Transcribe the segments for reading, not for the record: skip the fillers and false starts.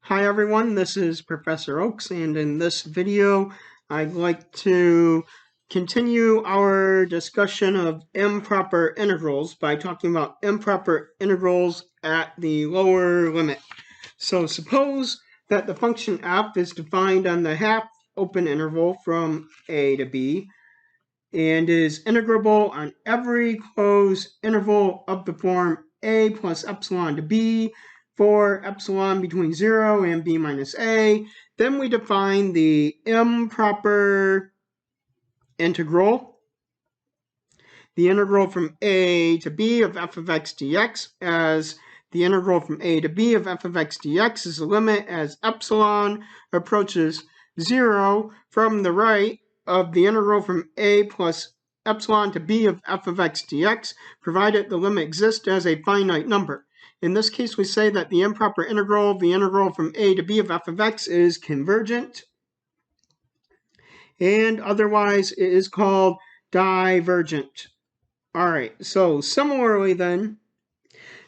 Hi everyone, this is Professor Oaks, and in this video I'd like to continue our discussion of improper integrals by talking about improper integrals at the lower limit. So suppose that the function f is defined on the half open interval from a to b and is integrable on every closed interval of the form a plus epsilon to b for epsilon between 0 and b minus a. Then we define the improper integral, the integral from a to b of f of x dx, as the integral from a to b of f of x dx is the limit as epsilon approaches 0 from the right of the integral from a plus epsilon to b of f of x dx, provided the limit exists as a finite number. In this case, we say that the improper integral, the integral from a to b of f of x, is convergent, and otherwise it is called divergent. All right, so similarly then,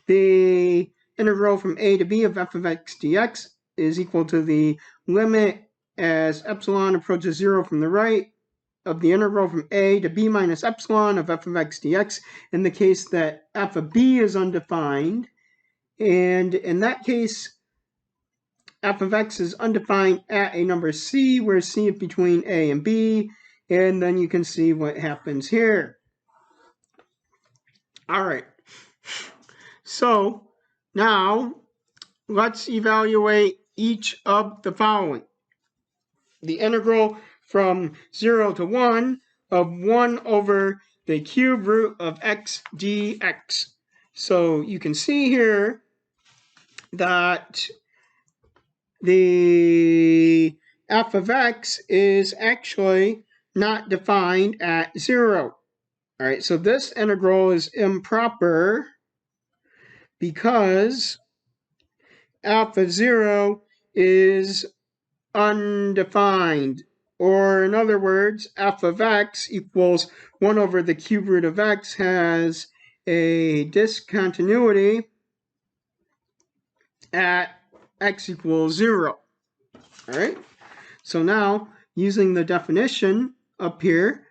the integral from a to b of f of x dx is equal to the limit as epsilon approaches 0 from the right of the integral from a to b minus epsilon of f of x dx in the case that f of b is undefined. And in that case, f of x is undefined at a number c, where c is between a and b, and then you can see what happens here. All right, so now let's evaluate each of the following. The integral from 0 to 1 of 1 over the cube root of x dx. So you can see here that the f of x is actually not defined at 0. All right, so this integral is improper because f of 0 is undefined. Or in other words, f of x equals 1 over the cube root of x has a discontinuity at x equals 0. All right, so now using the definition up here,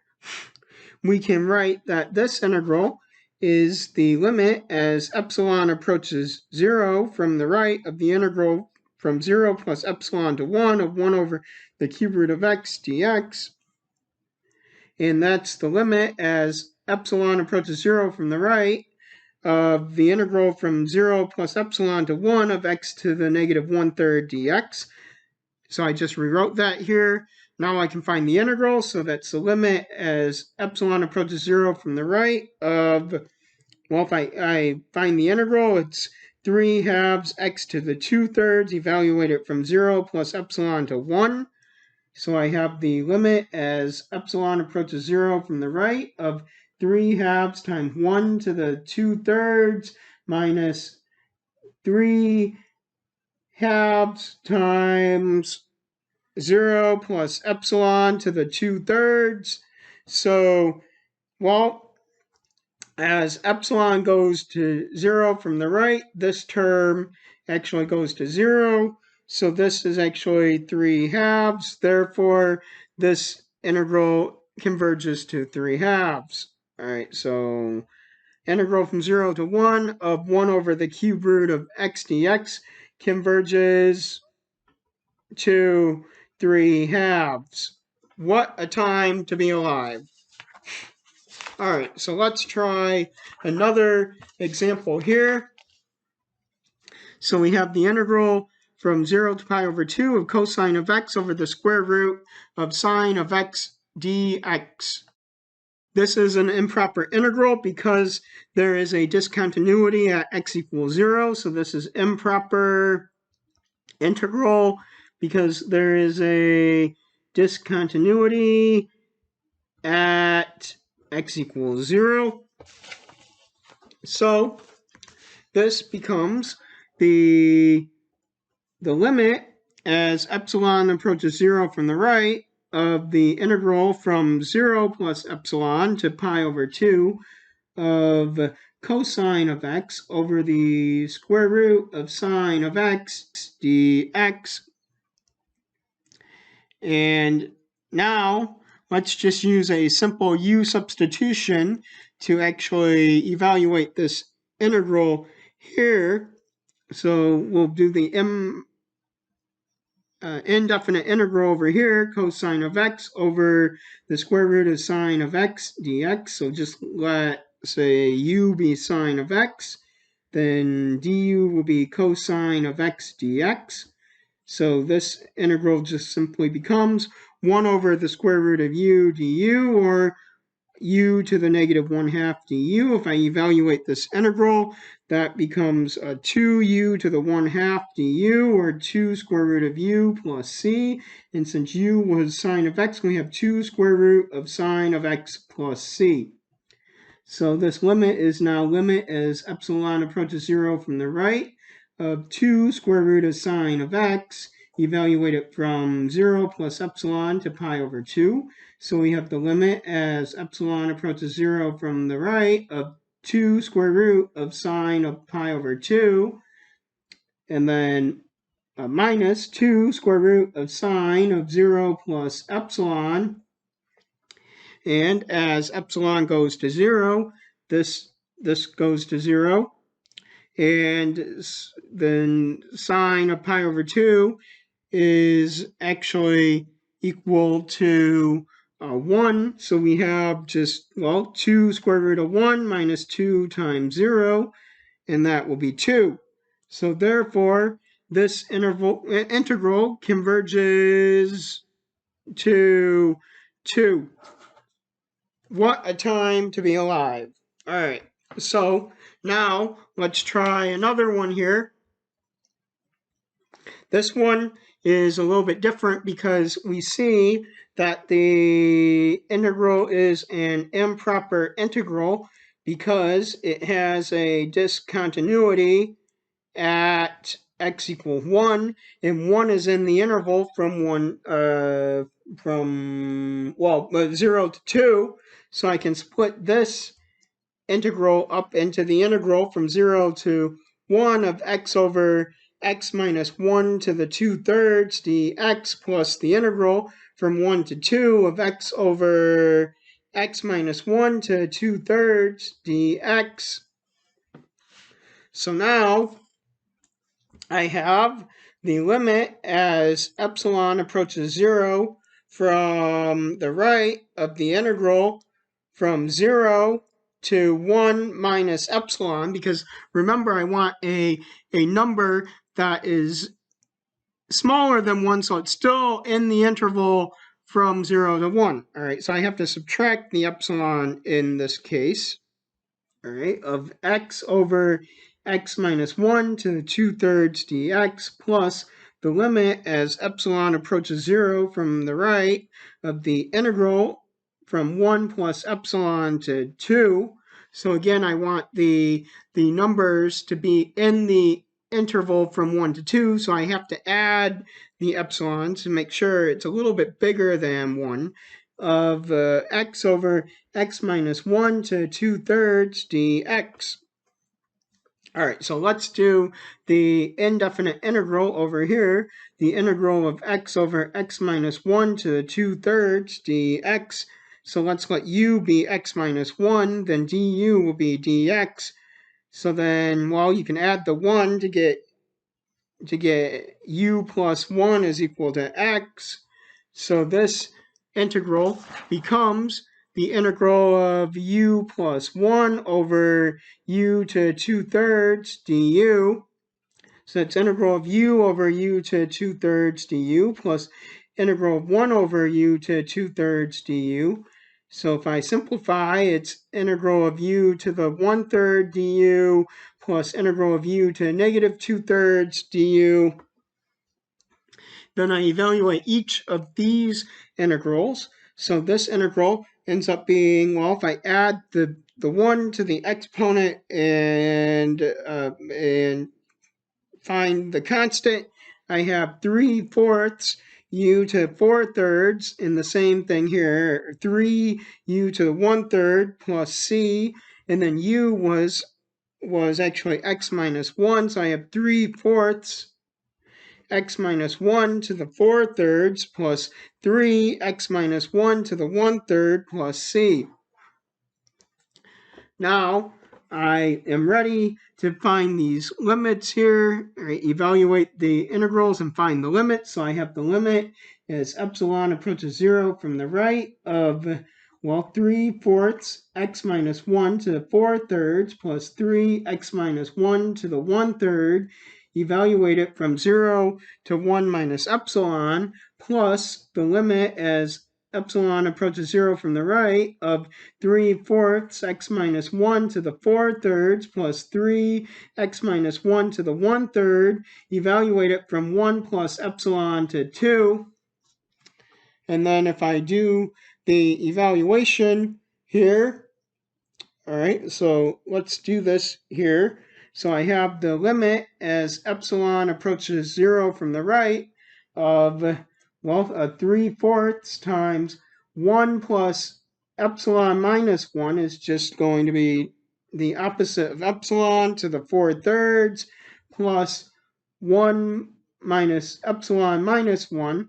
we can write that this integral is the limit as epsilon approaches 0 from the right of the integral from 0 plus epsilon to 1 of 1 over the cube root of x dx. And that's the limit as epsilon approaches 0 from the right of the integral from 0 plus epsilon to 1 of x to the negative 1/3 dx. So I just rewrote that here. Now I can find the integral, so that's the limit as epsilon approaches 0 from the right of, well, if I find the integral, it's 3/2 x to the 2/3, evaluate it from 0 plus epsilon to 1. So I have the limit as epsilon approaches 0 from the right of 3/2 times 1 to the 2/3 minus 3/2 times 0 plus epsilon to the 2/3. So, well, as epsilon goes to 0 from the right, this term actually goes to 0. So this is actually 3/2. Therefore, this integral converges to 3/2. All right, so integral from 0 to 1 of 1 over the cube root of x dx converges to 3/2. What a time to be alive. All right, so let's try another example here. So we have the integral from 0 to pi over 2 of cosine of x over the square root of sine of x dx. This is an improper integral because there is a discontinuity at x equals 0. So this is improper integral because there is a discontinuity at x equals 0. So this becomes the limit as epsilon approaches 0 from the right of the integral from 0 plus epsilon to pi over 2 of cosine of x over the square root of sine of x dx. And now let's just use a simple u substitution to actually evaluate this integral here. So we'll do the indefinite integral over here, cosine of x over the square root of sine of x dx. So just let, say, u be sine of x, then du will be cosine of x dx. So this integral just simply becomes 1 over the square root of u du, or u to the negative 1/2 du. If I evaluate this integral, that becomes 2u to the 1/2 du, or 2 square root of u plus c. And since u was sine of x, we have 2 square root of sine of x plus c. So this limit is now limit as epsilon approaches 0 from the right of 2 square root of sine of x. Evaluate it from 0 plus epsilon to pi over 2. So we have the limit as epsilon approaches 0 from the right of 2 square root of sine of pi over 2. And then minus 2 square root of sine of 0 plus epsilon. And as epsilon goes to 0, this goes to 0. And then sine of pi over 2 is actually equal to 1. So we have just, well, 2 square root of 1 minus 2 times 0, and that will be 2. So therefore, this integral converges to 2. What a time to be alive. All right, so now let's try another one here. This one is a little bit different because we see that the integral is an improper integral because it has a discontinuity at x equals 1, and 1 is in the interval from 0 to 2. So I can split this integral up into the integral from 0 to 1 of x over x minus 1 to the 2/3 dx plus the integral from 1 to 2 of x over x minus 1 to 2/3 dx. So now I have the limit as epsilon approaches 0 from the right of the integral from 0 to 1 minus epsilon, because remember I want a number that is smaller than 1, so it's still in the interval from 0 to 1. All right, so I have to subtract the epsilon in this case, all right, of x over x minus 1 to the 2/3 dx plus the limit as epsilon approaches 0 from the right of the integral from 1 plus epsilon to 2. So again, I want the numbers to be in the interval from 1 to 2, so I have to add the epsilon to make sure it's a little bit bigger than 1 of x over x minus 1 to 2/3 dx. All right, so let's do the indefinite integral over here, the integral of x over x minus 1 to the 2/3 dx. So let's let u be x minus 1, then du will be dx. So then, well, you can add the 1 to get u plus 1 is equal to x. So this integral becomes the integral of u plus 1 over u to 2/3 du. So it's integral of u over u to 2/3 du plus integral of 1 over u to 2/3 du. So if I simplify, it's integral of u to the 1/3 du plus integral of u to negative 2/3 du. Then I evaluate each of these integrals. So this integral ends up being, well, if I add the 1 to the exponent and find the constant, I have 3/4 u to 4/3, and the same thing here, 3 u to the 1/3 plus c, and then u was actually x minus 1, so I have 3/4 x minus 1 to the 4/3 plus 3x minus 1 to the 1/3 plus c. Now, I am ready to find these limits here, evaluate the integrals and find the limit. So I have the limit as epsilon approaches 0 from the right of, well, 3/4 x minus 1 to the 4/3 plus 3x minus 1 to the 1/3. Evaluate it from 0 to 1 minus epsilon plus the limit as epsilon approaches 0 from the right of 3/4 x minus 1 to the 4/3 plus 3x minus 1 to the 1/3. Evaluate it from 1 plus epsilon to 2. And then if I do the evaluation here, all right, so let's do this here. So I have the limit as epsilon approaches 0 from the right of, well, 3/4 times 1 plus epsilon minus 1 is just going to be the opposite of epsilon to the 4/3 plus 1 minus epsilon minus 1.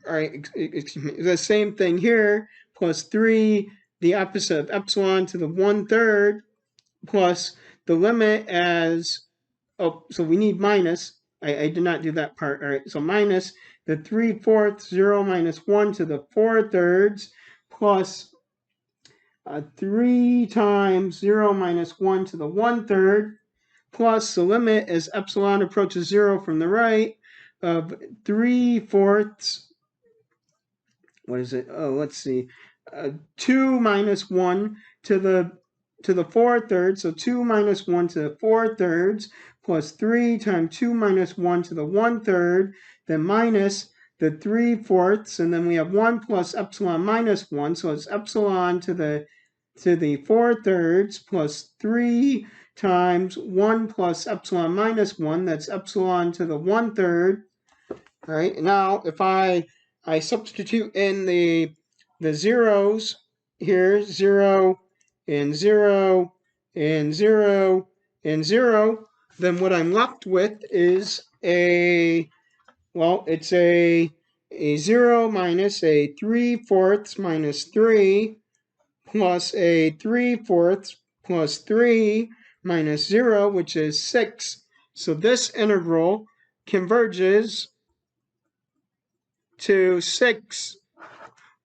All right, excuse me, the same thing here, plus 3, the opposite of epsilon to the 1/3 plus the limit as, oh, so we need minus. I did not do that part. All right, so minus the 3/4 0 minus 1 to the 4/3 plus 3 times 0 minus 1 to the 1/3 plus the limit as epsilon approaches 0 from the right of 3/4. What is it? Oh, let's see. 2 minus 1 to the 4/3, so 2 minus 1 to the 4/3 plus 3 times 2 minus 1 to the 1/3, then minus the 3/4, and then we have 1 plus epsilon minus 1, so it's epsilon to the 4/3 plus 3 times 1 plus epsilon minus 1, that's epsilon to the 1/3. All right, now if I substitute in the zeros here, 0 and 0 and 0 and 0, then what I'm left with is it's a 0 minus a 3/4 minus 3 plus a 3/4 plus 3 minus 0, which is 6. So this integral converges to 6.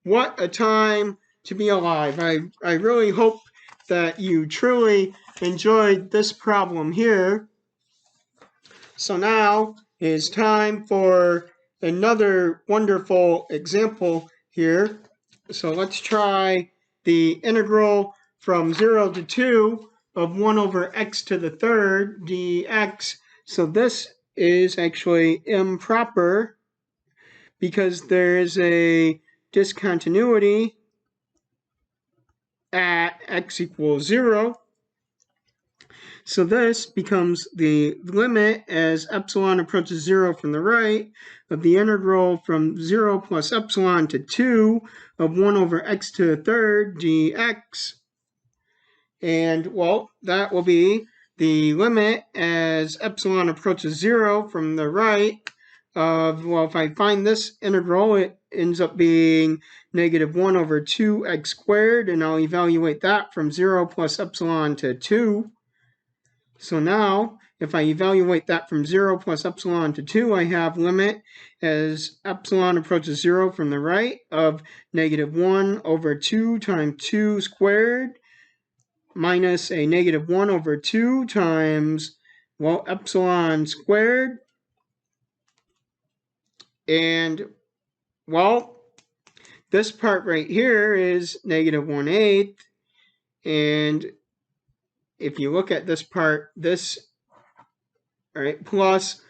What a time to be alive. I really hope that you truly enjoyed this problem here. So now is time for another wonderful example here. So let's try the integral from 0 to 2 of 1 over x to the 3rd dx. So this is actually improper because there is a discontinuity at x equals 0. So this becomes the limit as epsilon approaches 0 from the right of the integral from 0 plus epsilon to 2 of 1 over x to the 3rd dx. And, well, that will be the limit as epsilon approaches 0 from the right of, well, if I find this integral, it ends up being negative 1 over 2x squared, and I'll evaluate that from 0 plus epsilon to 2. So now, if I evaluate that from 0 plus epsilon to 2, I have limit as epsilon approaches 0 from the right of negative 1 over 2 times 2 squared minus a negative 1 over 2 times, well, epsilon squared. And, well, this part right here is negative 1/8. And if you look at this part, this, all right, plus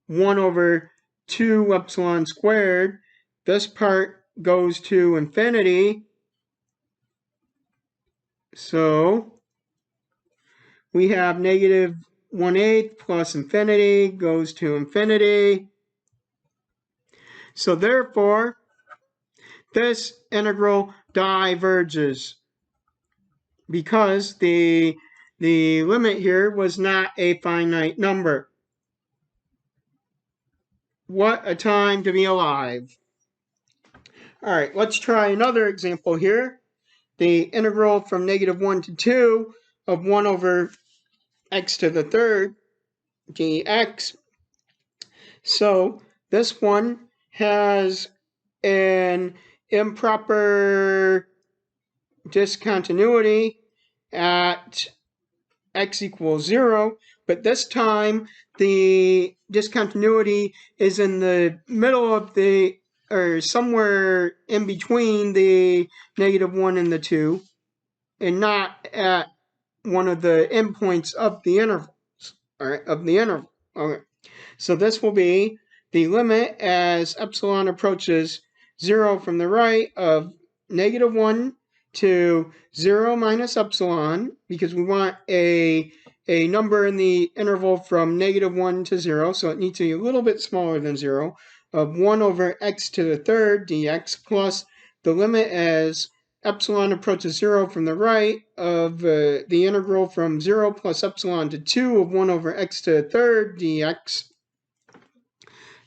1 over 2 epsilon squared, this part goes to infinity. So we have negative 1/8 plus infinity goes to infinity. So therefore, this integral diverges. because the limit here was not a finite number. What a time to be alive. All right, let's try another example here. The integral from -1 to 2 of 1 over x to the third dx. So this one has an improper discontinuity at x equals 0, but this time the discontinuity is in the middle of the, or somewhere in between the -1 and the 2, and not at one of the endpoints of the intervals, all right, of the interval. Okay. So this will be the limit as epsilon approaches 0 from the right of -1 to 0 minus epsilon, because we want a number in the interval from -1 to 0, so it needs to be a little bit smaller than 0, of 1 over x to the third dx, plus the limit as epsilon approaches 0 from the right of the integral from 0 plus epsilon to 2 of 1 over x to the third dx.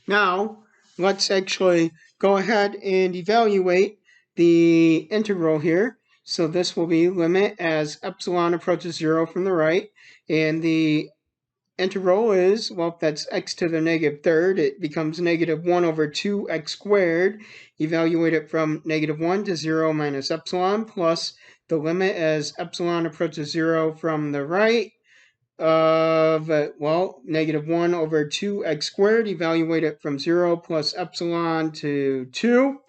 Now, let's actually go ahead and evaluate the integral here. So this will be limit as epsilon approaches 0 from the right, and the integral is, well, if that's x to the -3rd, it becomes -1 over 2x squared. Evaluate it from -1 to 0 minus epsilon, plus the limit as epsilon approaches 0 from the right of, well, -1 over 2x squared. Evaluate it from 0 plus epsilon to 2.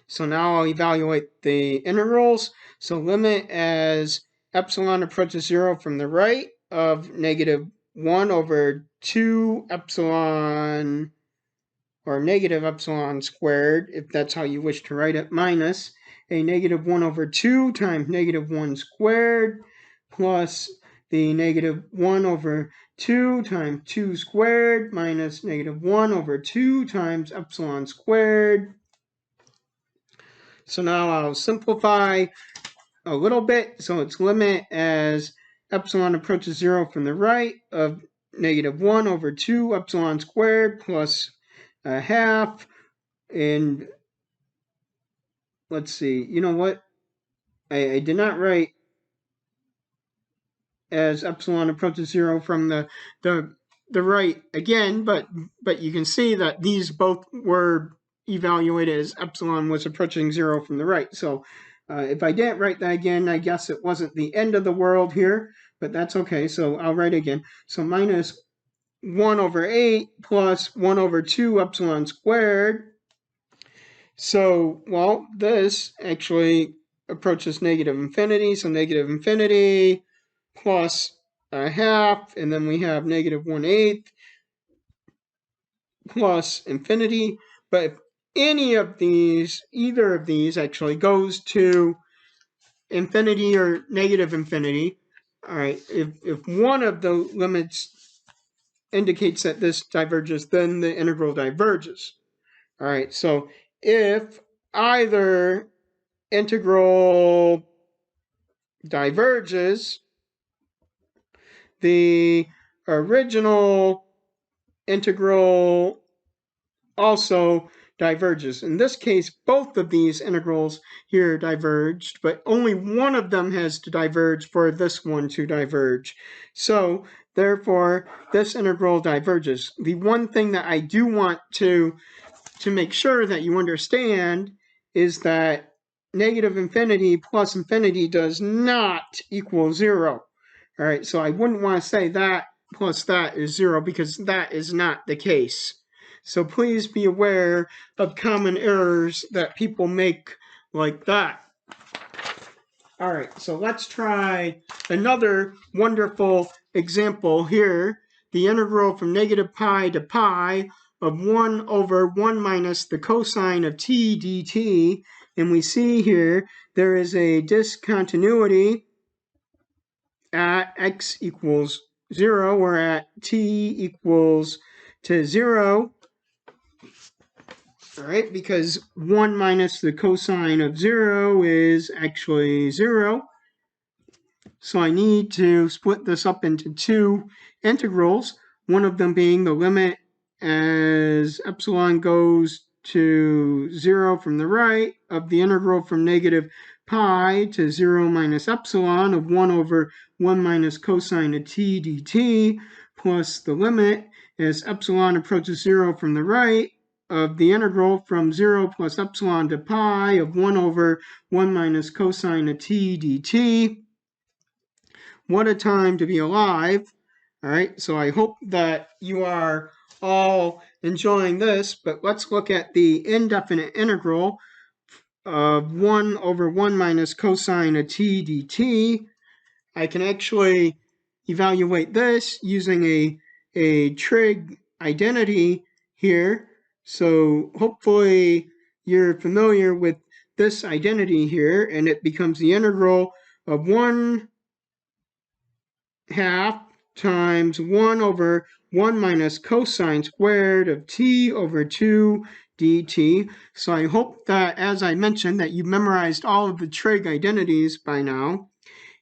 So now I'll evaluate the integrals. So limit as epsilon approaches 0 from the right of -1 over 2 epsilon, or negative epsilon squared, if that's how you wish to write it, minus a -1 over 2 times -1 squared, plus the -1 over 2 times 2 squared, minus -1 over 2 times epsilon squared. So now I'll simplify a little bit. So it's limit as epsilon approaches 0 from the right of -1 over 2 epsilon squared plus a half. And let's see, you know what? I did not write as epsilon approaches 0 from the right again, but you can see that these both were evaluated as epsilon was approaching 0 from the right. So if I didn't write that again, I guess it wasn't the end of the world here, but that's okay. So I'll write again. So minus 1 over 8 plus 1 over 2 epsilon squared. So, well, this actually approaches -infinity. So -infinity plus a half, and then we have -1/8 plus infinity. But if any of these, either of these actually goes to infinity or -infinity, all right, if one of the limits indicates that this diverges, then the integral diverges. All right, so if either integral diverges, the original integral also diverges. In this case, both of these integrals here diverged, but only one of them has to diverge for this one to diverge. So, therefore, this integral diverges. The one thing that I do want to make sure that you understand is that -infinity plus infinity does not equal 0. All right, so I wouldn't want to say that plus that is 0, because that is not the case. So please be aware of common errors that people make like that. All right, so let's try another wonderful example here. The integral from -pi to pi of 1 over 1 minus the cosine of t dt. And we see here there is a discontinuity at x equals 0, or at t equals to 0. All right, because 1 minus the cosine of 0 is actually 0. So I need to split this up into two integrals, one of them being the limit as epsilon goes to 0 from the right of the integral from negative pi to 0 minus epsilon of 1 over 1 minus cosine of t dt, plus the limit as epsilon approaches 0 from the right of the integral from 0 plus epsilon to pi of 1 over 1 minus cosine of t dt. What a time to be alive. All right, so I hope that you are all enjoying this, but let's look at the indefinite integral of 1 over 1 minus cosine of t dt. I can actually evaluate this using a trig identity here. So hopefully you're familiar with this identity here, and it becomes the integral of 1 half times 1 over 1 minus cosine squared of t over 2 dt. So I hope that, as I mentioned, that you memorized all of the trig identities by now.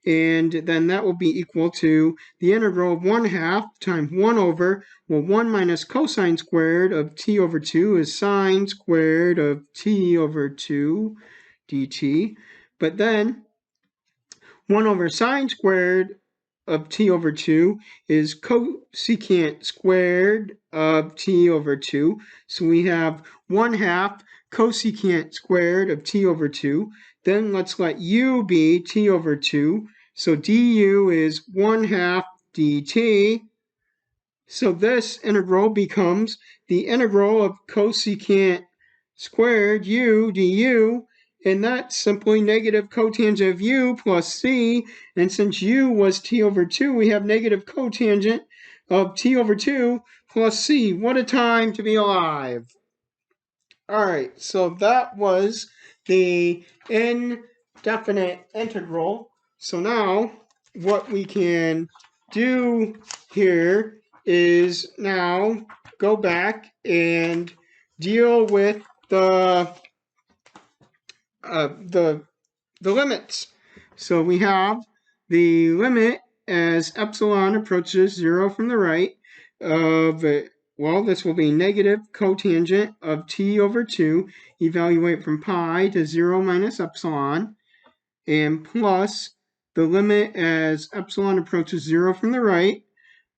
And then that will be equal to the integral of 1 half times 1 over, well, 1 minus cosine squared of t over 2 is sine squared of t over 2 dt. But then 1 over sine squared of t over 2 is cosecant squared of t over 2. So we have 1 half cosecant squared of t over 2. Then let's let u be t over 2. So du is 1 half dt. So this integral becomes the integral of cosecant squared u du, and that's simply negative cotangent of u plus c, and since u was t over 2, we have negative cotangent of t over 2 plus c. What a time to be alive. All right, so that was the indefinite integral. So now what we can do here is now go back and deal with the limits. So we have the limit as epsilon approaches 0 from the right of, well, this will be negative cotangent of t over 2, evaluate from pi to 0 minus epsilon, and plus the limit as epsilon approaches 0 from the right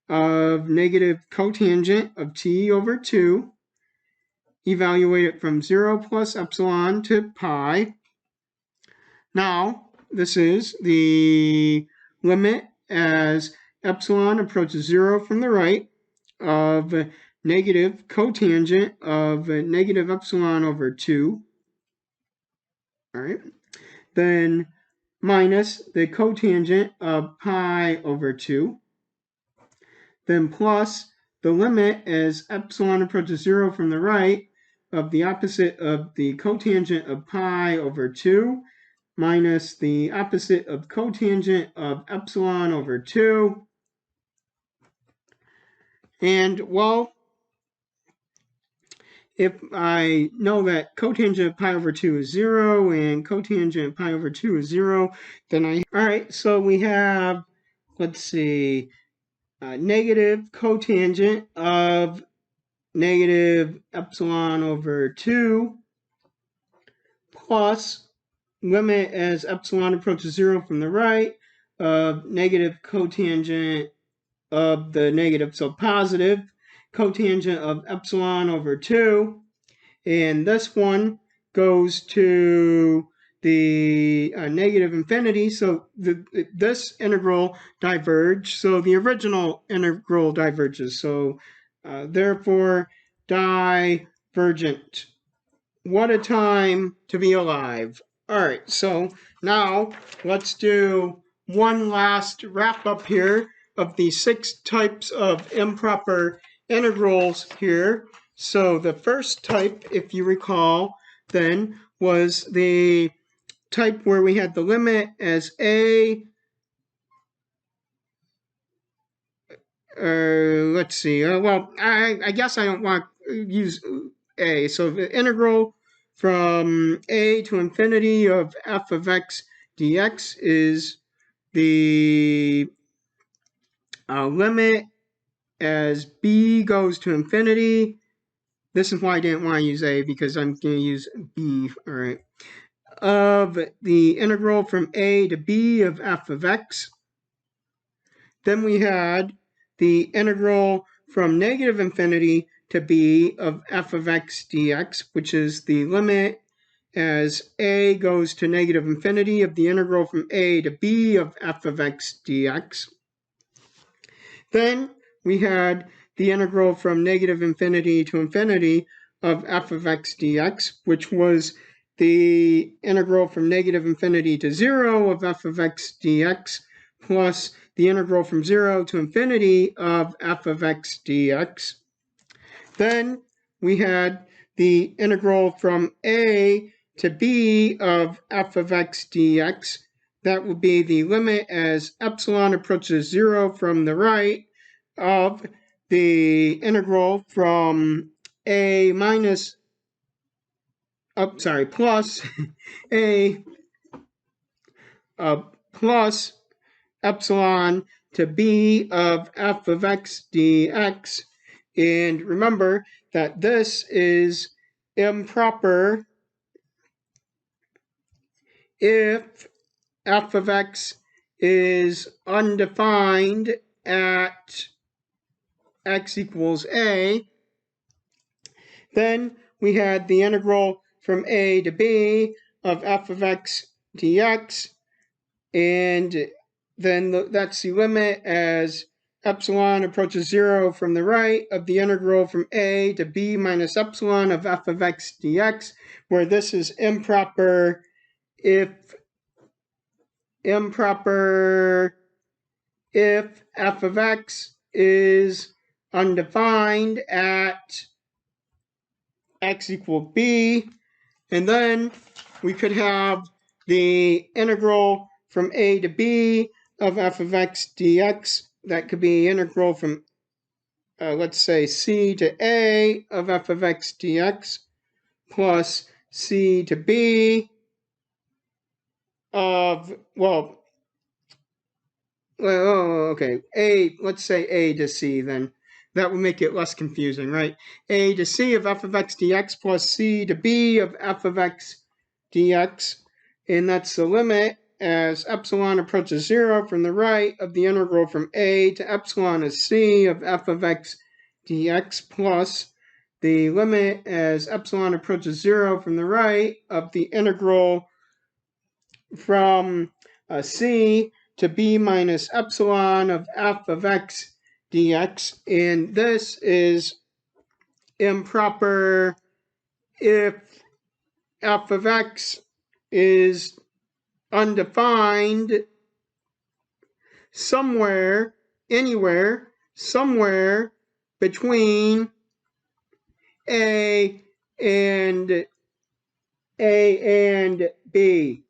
of negative cotangent of t over 2, evaluate it from 0 plus epsilon to pi. Now, this is the limit as epsilon approaches 0 from the right of negative cotangent of negative epsilon over 2. All right. Then minus the cotangent of pi over 2. Then plus the limit as epsilon approaches 0 from the right of the opposite of the cotangent of pi over 2 minus the opposite of cotangent of epsilon over 2. And, well, if I know that cotangent of pi over 2 is 0 and cotangent of pi over 2 is 0, then all right, so we have, let's see, negative cotangent of negative epsilon over 2 plus limit as epsilon approaches 0 from the right of negative cotangent of the negative, so positive cotangent of epsilon over 2, and this one goes to the negative infinity, so this integral diverges, so the original integral diverges, so therefore divergent. What a time to be alive. All right, so now let's do one last wrap up here of the 6 types of improper integrals here. So the first type, if you recall, then was the type where we had the limit as a, let's see, well, I guess I don't want to use a. So the integral from a to infinity of f of x dx is the limit as b goes to infinity. This is why I didn't want to use a, because I'm going to use b. All right. Of the integral from a to b of f of x. Then we had the integral from negative infinity to b of f of x dx, which is the limit as a goes to negative infinity of the integral from a to b of f of x dx. Then we had the integral from negative infinity to infinity of f of x dx, which was the integral from negative infinity to 0 of f of x dx, plus the integral from 0 to infinity of f of x dx. Then we had the integral from a to b of f of x dx. That will be the limit as epsilon approaches 0 from the right of the integral from a minus, plus a plus epsilon to b of f of x dx. And remember that this is improper if f of x is undefined at x equals a. Then we had the integral from a to b of f of x dx, and then that's the limit as epsilon approaches 0 from the right of the integral from a to b minus epsilon of f of x dx, where this is improper if f of x is undefined at x equals b. And then we could have the integral from a to b of f of x dx. That could be integral from, let's say, c to a of f of x dx plus c to b of, okay, let's say a to c then. That will make it less confusing, right? A to c of f of x dx plus c to b of f of x dx. And that's the limit as epsilon approaches 0 from the right of the integral from a to epsilon is c of f of x dx plus the limit as epsilon approaches 0 from the right of the integral from c to b minus epsilon of f of x dx. And this is improper if f of x is undefined somewhere, anywhere, somewhere between a and b.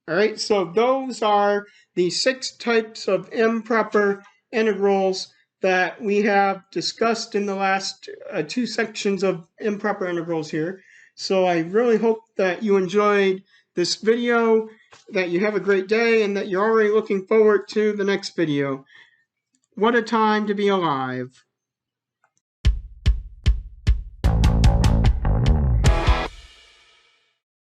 All right, so those are the 6 types of improper integrals that we have discussed in the last 2 sections of improper integrals here. So I really hope that you enjoyed this video, that you have a great day, and that you're already looking forward to the next video. What a time to be alive.